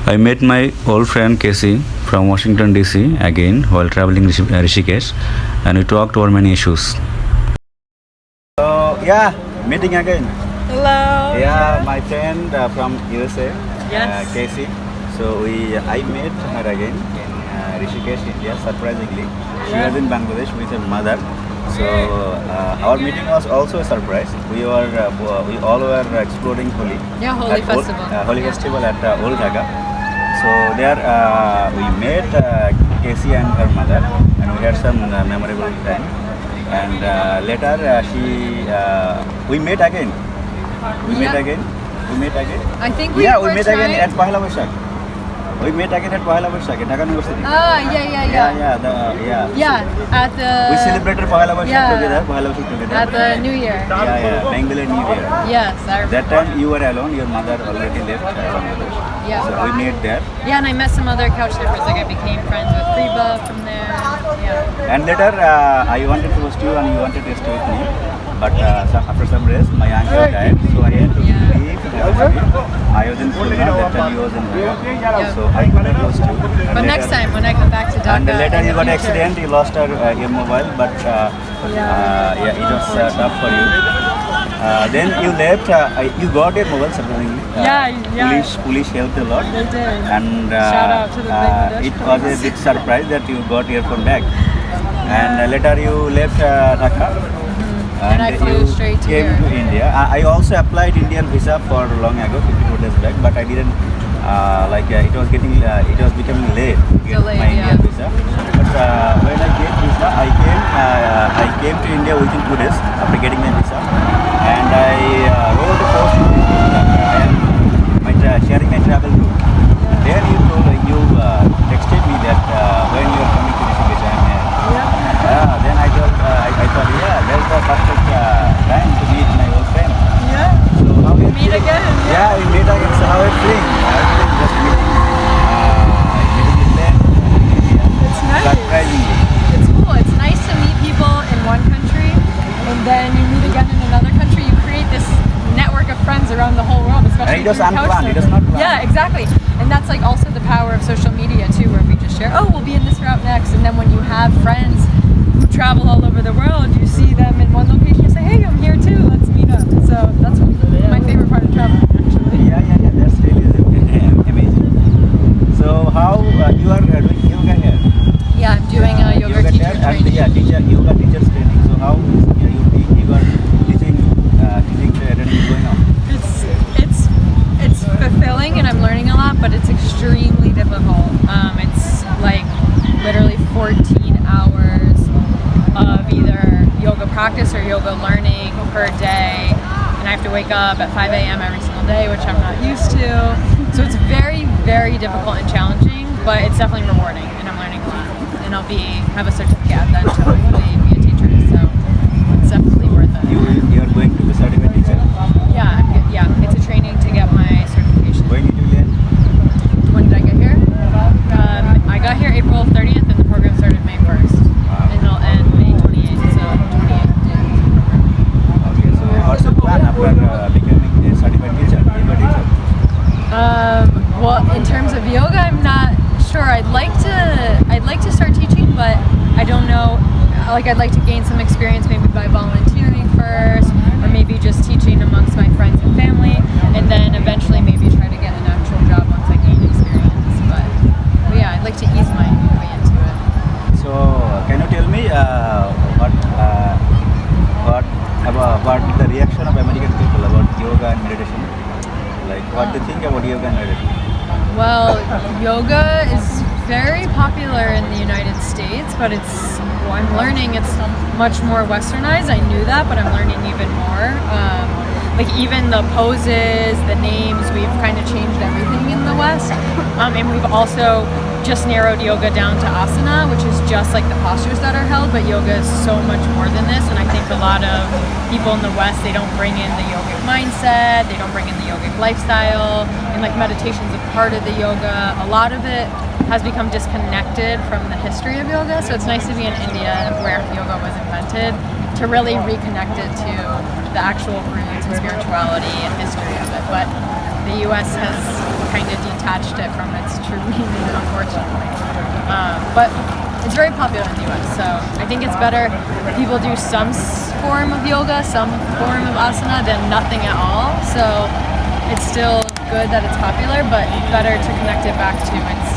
I met my old friend Casey from Washington DC again while traveling Rishikesh, and we talked over many issues. So yeah, meeting again. Hello. Yeah, my friend from USA, Yes. Casey. So I met her again in Rishikesh, India. Surprisingly, she was in Bangladesh with her mother. So our meeting was also a surprise. We all were exploring Holi. Yeah, Holi at festival. Holi Yeah. festival at Old Dhaka. So there we met Casey and her mother, and we had some memorable time. And later we met again. We met Yeah. again. We met again. I think We were met trying... again at Pahela Boishakh. We met again at Pahela Boishakh in Dhaka University. Yeah. Yeah. At the... We celebrated Pahela Boishakh Yeah. together. Pahela Boishakh together. At the New Year. Yeah. Bangalore New Year. Yes, I remember. That time you were alone. Your mother already left Bangladesh. Yeah. So we met there. Yeah, and I met some other couch surfers. Like I became friends with Reba from there. Yeah. And later, I wanted to host you and you wanted to stay with me. But after some rest, my uncle died, so I had to leave the city. I was in Pune, that time he was in Dhaka. So I couldn't host you. And But next time when I come back to Dhaka. And later in you the got future- accident, you lost your mobile, but it was tough for you. Then you left, you got your mobile surprisingly. Yeah. Police helped a lot. They did. And Shout out to the Bangladesh it was a big surprise that you got your phone back. And later you left Dhaka. And I flew you straight to came here. to India. I also applied Indian visa for long ago, 54 days back, but I didn't it was becoming late to get Delayed, my yeah. Indian visa. But when I get visa, I came to India within 2 days after getting my visa, and I wrote a post in Facebook that I am sharing my travel route. There you texted me that when you are coming to Rishikesh, I am here. Then I thought, there's the perfect time to meet my old friend. Yeah. So how are you Meet feeling? again. Yeah, we meet again. So how are you feeling? Just meeting your friend in India. It's nice. Surprisingly. It's cool. It's nice to meet people in one country, and then you meet again in another country. You create this network of friends around the whole world, especially And it was through unplanned. It was couchsurfing. not planned. Yeah, exactly. And that's like also the power of social media too, where we just share, oh, we'll be in this route next, and then when you have friends who travel all over the world, you see them in one location, you say, hey, I'm here too. Let's meet up. So that's my favorite part of traveling, actually. Yeah. That's really amazing. So how you are doing yoga here? Yeah, I'm doing a yoga teacher there, and training. yoga teachers training. So how is you are teaching training going on? It's fulfilling and I'm learning a lot, but it's extremely difficult. It's like literally 14 hours of either yoga practice or yoga learning per day, and I have to wake up at 5 a.m. every single day, which I'm not used to. So it's very, very difficult and challenging, but it's definitely rewarding, and I'm learning a lot. And I'll have a certificate at the end to hopefully be a teacher. So it's definitely worth it. You are going to be certified teacher. Yeah, it's a training to get my certification. When did you learn? When did I get here? I got here April 30th, and the program started May 1st. And it'll end May 28th, so 28 days. Okay, so what's the plan after becoming a certified teacher, yoga teacher? Well, in terms of yoga, I'm not sure. I'd like to start teaching, but I don't know. Like, I'd like to gain some experience maybe by volunteering first, or maybe just teaching amongst my friends and family, and then eventually maybe try to get an actual job once I gain experience. But yeah, I'd like to ease my way into it. So can you tell me what the reaction of American people about yoga and meditation? Like what do you think about yoga and meditation? Well, yoga is very popular in the United States, but I'm learning it's much more westernized. I knew that, but I'm learning even more. Like even the poses, the names, we've kind of changed everything in the West. And we've also just narrowed yoga down to asana, which is just like the postures that are held, but yoga is so much more than this. And I think a lot of people in the West, they don't bring in the yogic mindset, they don't bring in the yogic lifestyle, and like meditation's a part of the yoga. A lot of it has become disconnected from the history of yoga, so it's nice to be in India where yoga was invented to really reconnect it to the actual roots and spirituality and history of it. But the US has kind of detached it from its true meaning, unfortunately. But it's very popular in the US, so I think it's better if people do some form of yoga, some form of asana, than nothing at all. So it's still good that it's popular, but better to connect it back to its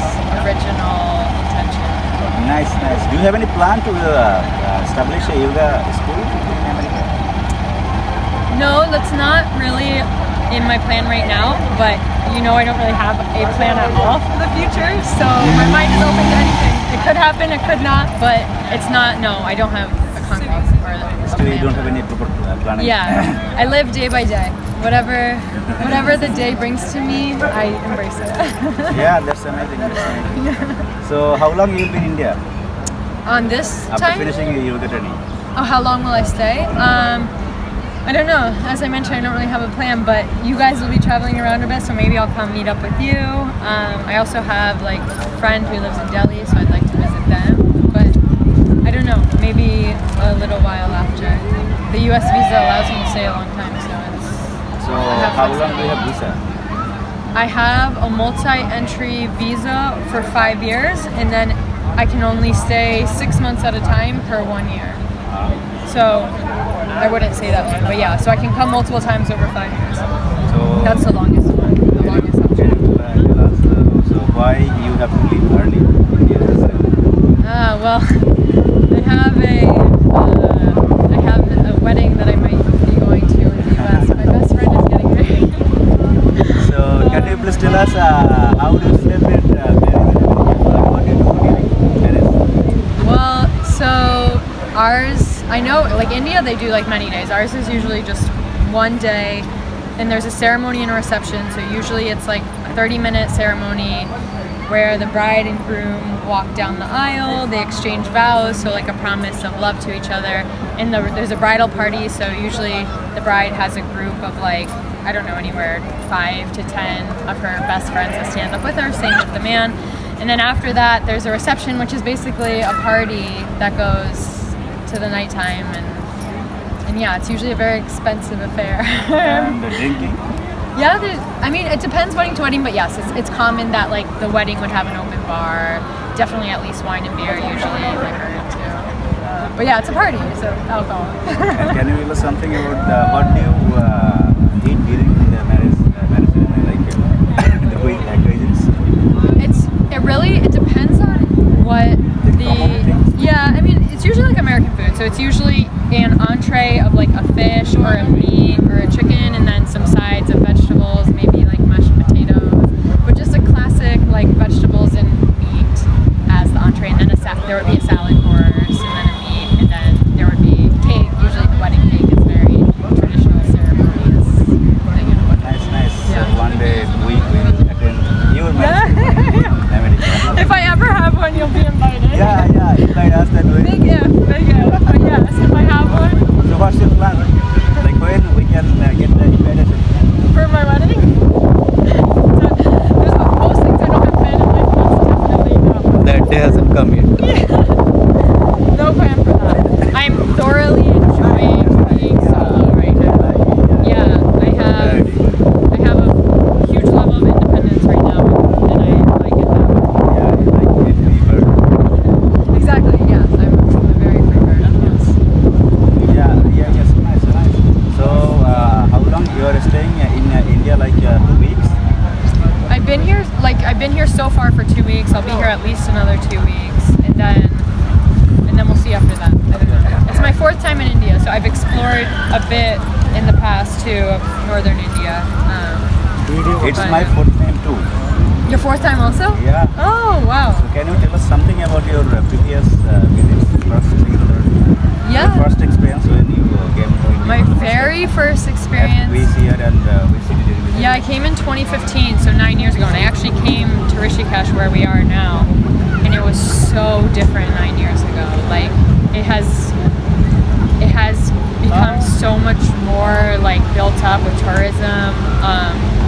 original intention. Nice, nice. Do you have any plan to establish a yoga school in America? No, that's not really in my plan right now, but you know I don't really have a plan at all for the future, so my mind is open to anything. It could happen, it could not, but it's not, no, I don't have a concrete or a Still, you plan. don't have any proper planning? Yeah, I live day by day. Whatever the day brings to me, I embrace it. Yeah, that's amazing. That's amazing. So, how long you will be in India On this after time, finishing your yoga training? oh, how long will I stay? I don't know. As I mentioned, I don't really have a plan, but you guys will be traveling around a bit, so maybe I'll come meet up with you. I also have like a friend who lives in Delhi, so I'd like to visit them. But I don't know, maybe a little while after. The US visa allows me to stay a long time, so it's. So, I have how long do you have visa? I have a multi-entry visa for 5 years, and then I can only stay 6 months at a time per 1 year. So I wouldn't say that one, but yeah. So I can come multiple times over 5 years. So, That's the longest one. The longest can option. you tell us so why you have to leave early in India? Well, I have a wedding that I might be going to in the US. My best friend is getting married. So, can you please tell us how do you celebrate marriage? What do you do during marriage? Well, so ours, I know, like India, they do like many days. Ours is usually just one day, and there's a ceremony and a reception. So usually it's like a 30-minute ceremony where the bride and groom walk down the aisle, they exchange vows, so like a promise of love to each other. And there's a bridal party, so usually the bride has a group of like, I don't know, anywhere 5 to 10 of her best friends that stand up with her, same with the man. And then after that, there's a reception, which is basically a party that goes to the nighttime, and yeah, it's usually a very expensive affair. And drinking? Yeah, I mean, it depends wedding to wedding, but yes, it's common that like the wedding would have an open bar, definitely at least wine and beer usually, I heard too. But yeah, it's a party, so alcohol. And can you tell us something about what do you eat during the marriage ceremony, like the quick occasions? It depends on what yeah, I mean, it's usually like American food, so it's usually an entree of like a fish or a meat or a chicken, and then some sides of vegetables, maybe like mashed potatoes, but just a classic like vegetables and meat as the entree, and then there would be a salad course, and then a meat, and then there would be cake. Usually the wedding cake is very traditional ceremonious thing in a wedding. Nice. Yeah. So one day we will attend your marriage ceremony in America. If I ever have one, you'll be invited. Yeah, invite us that way. Big if. But yes, if I have one So what's your plan? Like when we can get the invitation? for my wedding, there's most things I don't have planned in life, and that's definitely no. That day hasn't come yet. No plan for that. I'm thoroughly enjoying being solo right now. Yeah, I have a huge level of independence right now, and I like it that way. Yeah, like if we were. Exactly, yes. I'm a very free bird, yes. Yes, nice. So how long you are staying in India? Like 2 weeks? I've been here so far for 2 weeks. I'll be here at least another 2 weeks, and then we'll see after that. It's my 4th time in India, so I've explored a bit in the past too of northern India. It's my 4th time too. Your 4th time also? Yeah. Oh wow. So can you tell us something about your previous visits? Yeah. Your first experience when you came to India? My very first experience. We see it and we see it. Yeah, I came in 2015, so 9 years ago, and I actually came to Rishikesh where we are now, and it was so different 9 years ago. Like it has become so much more like built up with tourism.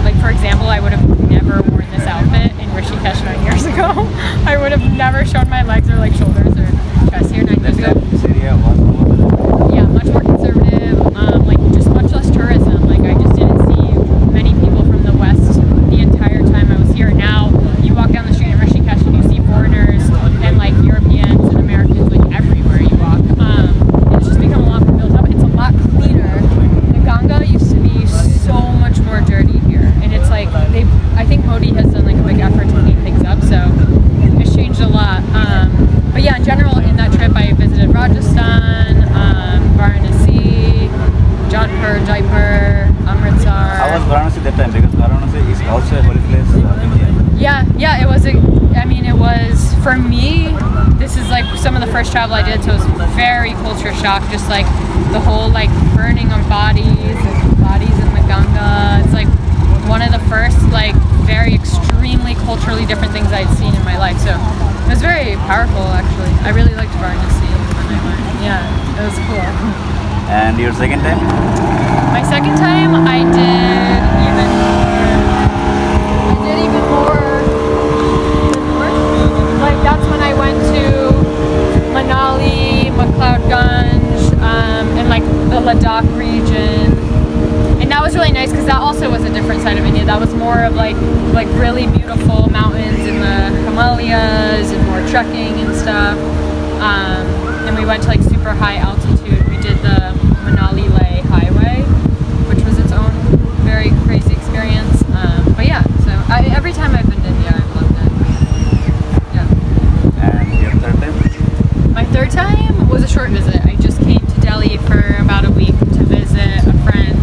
Like for example, I would have never worn this outfit in Rishikesh 9 years ago. I would have never shown my legs or like shoulders or chest here 9 years ago. This area was more. Yeah, much more conservative. Like just much less tourism. Like I just didn't see many people from the West the entire time I was Yeah, it was. It was for me. This is like some of the first travel I did, so it was very culture shock. Just like the whole like burning of bodies in the Ganga. It's like one of the first like very extremely culturally different things I'd seen in my life. So it was very powerful actually. I really liked Varanasi when I went. Yeah, it was cool. And your second time? My second time I did even more. Like that's when I went to Manali, McLeodganj, and like the Ladakh region. And that was really nice because that also was a different side of India. That was more of like really beautiful mountains in the Himalayas and more trekking and stuff. And we went to like super high altitude. We did the Manali Leh highway, which was its own very crazy experience. But yeah, so every time I've been to India, I've loved it. Yeah. And your third time? My third time was a short visit. I just came to Delhi for about a week to visit a friend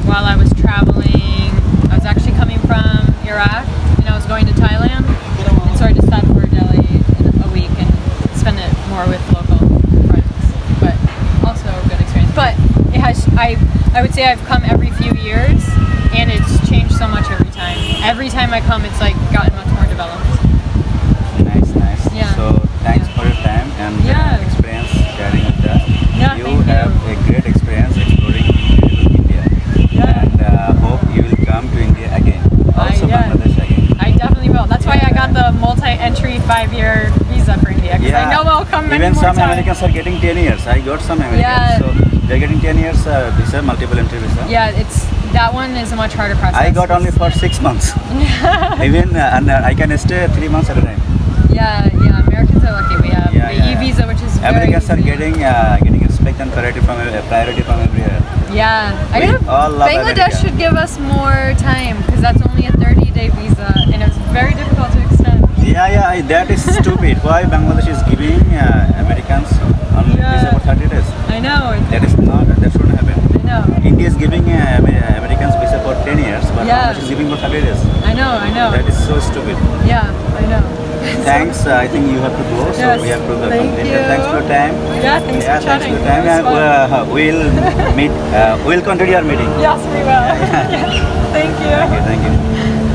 while I was traveling. I was actually coming from Iraq and I was going to Thailand. And so I just sat for Delhi in a week and spend it more with local friends. But also a good experience. But it has, I would say I've come every few years and it's changed so much every time. Every time I come, it's like gotten much more developed. Nice. Yeah. So thanks for your time and Yeah. experience sharing with us. Yeah, You thank you. have a great experience exploring India. Yeah. And hope you will come to India again. Also yeah. Bangladesh again. I definitely will. That's why I got the multi-entry 5-year visa for India because I know I'll come many Even more some times. Americans are getting 10 years. I got some Americans. Yeah. So they're getting 10 years visa, multiple entry visa. Yeah, that one is a much harder process. I got only for 6 months. Even and I can stay 3 months at a time. Yeah. Americans are lucky. We have the e-visa, which is Americans very are easy. getting respect and priority from every year. Yeah, We all love Bangladesh America. should give us more time because that's only a 30-day visa, and it's very difficult to extend. That is stupid. Why Bangladesh is giving Americans only visa for 30 days? I know. That shouldn't happen. I know. India is giving Americans visa for 10 years, but Bangladesh is giving for 30 days. I know. That is so stupid. Yeah, I know. Thanks. I think you have to go, so Yes, we have to thank complete you. it. Thanks for your time. Yeah, thanks for Thanks chatting. for your time. It was fun. We'll meet. We'll continue our meeting. Yes, we will. Yeah. Thank you. Thank you.